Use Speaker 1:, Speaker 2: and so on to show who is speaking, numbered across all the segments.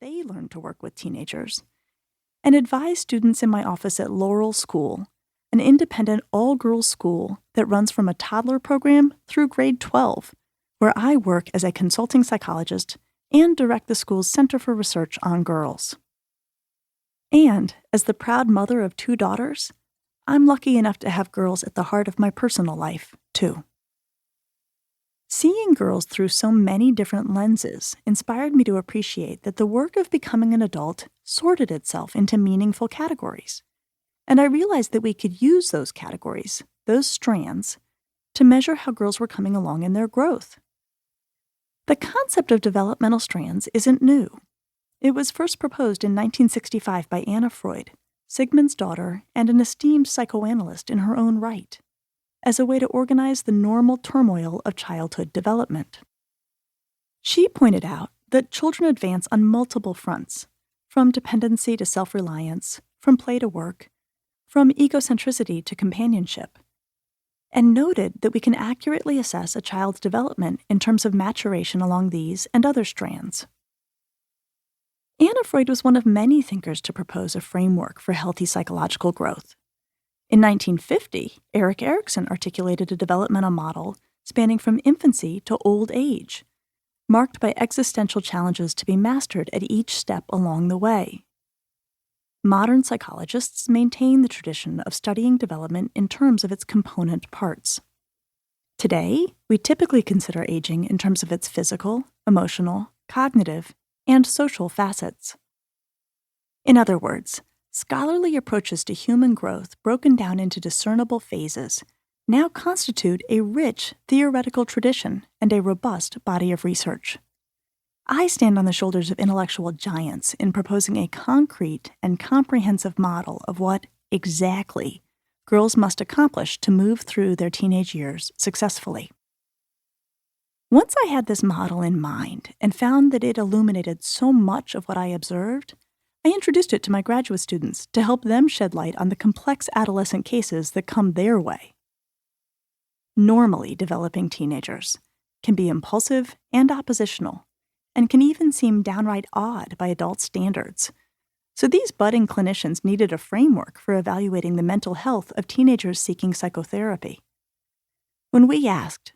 Speaker 1: they learn to work with teenagers, and advise students in my office at Laurel School, an independent all-girls school that runs from a toddler program through grade 12, where I work as a consulting psychologist and direct the school's Center for Research on Girls. And as the proud mother of 2 daughters, I'm lucky enough to have girls at the heart of my personal life, too. Seeing girls through so many different lenses inspired me to appreciate that the work of becoming an adult sorted itself into meaningful categories. And I realized that we could use those categories, those strands, to measure how girls were coming along in their growth. The concept of developmental strands isn't new. It was first proposed in 1965 by Anna Freud, Sigmund's daughter and an esteemed psychoanalyst in her own right, as a way to organize the normal turmoil of childhood development. She pointed out that children advance on multiple fronts, from dependency to self-reliance, from play to work, from egocentricity to companionship, and noted that we can accurately assess a child's development in terms of maturation along these and other strands. Anna Freud was one of many thinkers to propose a framework for healthy psychological growth. In 1950, Erik Erikson articulated a developmental model spanning from infancy to old age, marked by existential challenges to be mastered at each step along the way. Modern psychologists maintain the tradition of studying development in terms of its component parts. Today, we typically consider aging in terms of its physical, emotional, cognitive, and social facets. In other words, scholarly approaches to human growth broken down into discernible phases now constitute a rich theoretical tradition and a robust body of research. I stand on the shoulders of intellectual giants in proposing a concrete and comprehensive model of what, exactly, girls must accomplish to move through their teenage years successfully. Once I had this model in mind and found that it illuminated so much of what I observed, I introduced it to my graduate students to help them shed light on the complex adolescent cases that come their way. Normally developing teenagers can be impulsive and oppositional, and can even seem downright odd by adult standards. So these budding clinicians needed a framework for evaluating the mental health of teenagers seeking psychotherapy. When we asked,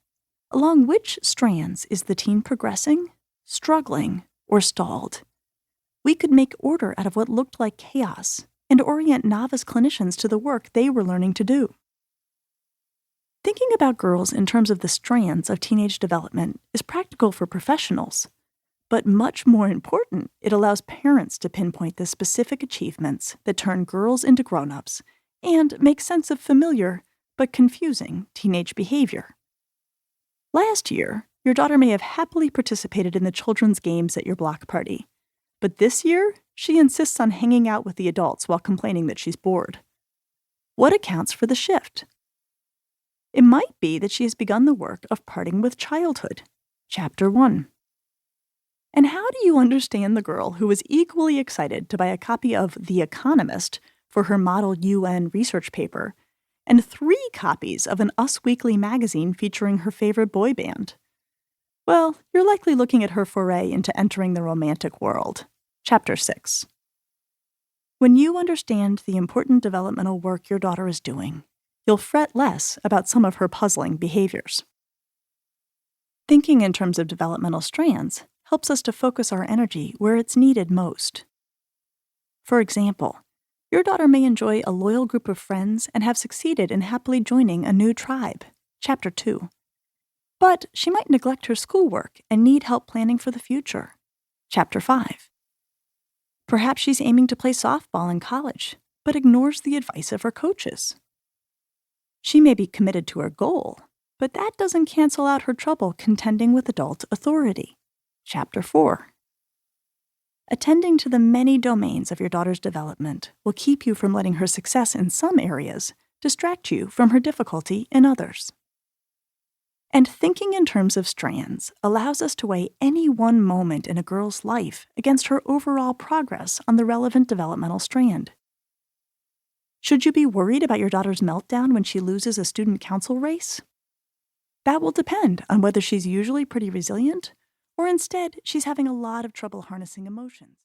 Speaker 1: along which strands is the teen progressing, struggling, or stalled, we could make order out of what looked like chaos and orient novice clinicians to the work they were learning to do. Thinking about girls in terms of the strands of teenage development is practical for professionals, but much more important, it allows parents to pinpoint the specific achievements that turn girls into grown-ups and make sense of familiar but confusing teenage behavior. Last year, your daughter may have happily participated in the children's games at your block party, but this year, she insists on hanging out with the adults while complaining that she's bored. What accounts for the shift? It might be that she has begun the work of parting with childhood, Chapter 1. And how do you understand the girl who was equally excited to buy a copy of The Economist for her model UN research paper and 3 copies of an Us Weekly magazine featuring her favorite boy band? Well, you're likely looking at her foray into entering the romantic world, Chapter 6. When you understand the important developmental work your daughter is doing, you'll fret less about some of her puzzling behaviors. Thinking in terms of developmental strands helps us to focus our energy where it's needed most. For example, your daughter may enjoy a loyal group of friends and have succeeded in happily joining a new tribe, Chapter 2. But she might neglect her schoolwork and need help planning for the future, Chapter 5. Perhaps she's aiming to play softball in college, but ignores the advice of her coaches. She may be committed to her goal, but that doesn't cancel out her trouble contending with adult authority, Chapter 4. Attending to the many domains of your daughter's development will keep you from letting her success in some areas distract you from her difficulty in others. And thinking in terms of strands allows us to weigh any one moment in a girl's life against her overall progress on the relevant developmental strand. Should you be worried about your daughter's meltdown when she loses a student council race? That will depend on whether she's usually pretty resilient or instead she's having a lot of trouble harnessing emotions.